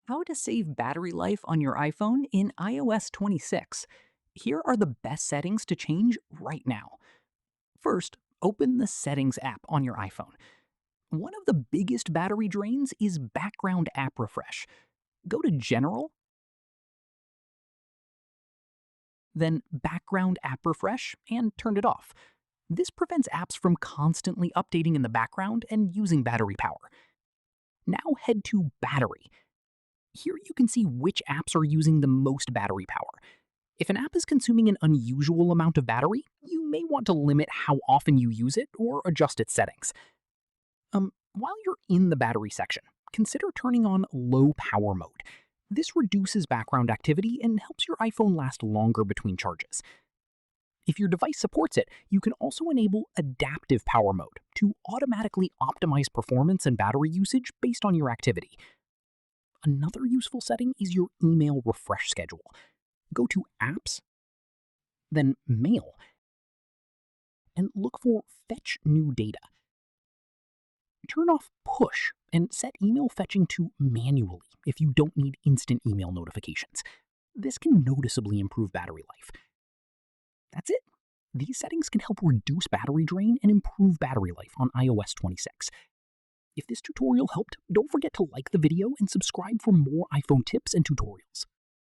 How to save battery life on your iPhone in iOS 26. Here are the best settings to change right now. First, open the Settings app on your iPhone. One of the biggest battery drains is background app refresh. Go to General, then Background app refresh, and turn it off. This prevents apps from constantly updating in the background and using battery power. Now head to Battery. Here you can see which apps are using the most battery power. If an app is consuming an unusual amount of battery, you may want to limit how often you use it or adjust its settings. While you're in the battery section, consider turning on low power mode. This reduces background activity and helps your iPhone last longer between charges. If your device supports it, you can also enable adaptive power mode to automatically optimize performance and battery usage based on your activity. Another useful setting is your email refresh schedule. Go to Apps, then Mail, and look for Fetch New Data. Turn off Push and set email fetching to manually if you don't need instant email notifications. This can noticeably improve battery life. That's it. These settings can help reduce battery drain and improve battery life on iOS 26. If this tutorial helped, don't forget to like the video and subscribe for more iPhone tips and tutorials.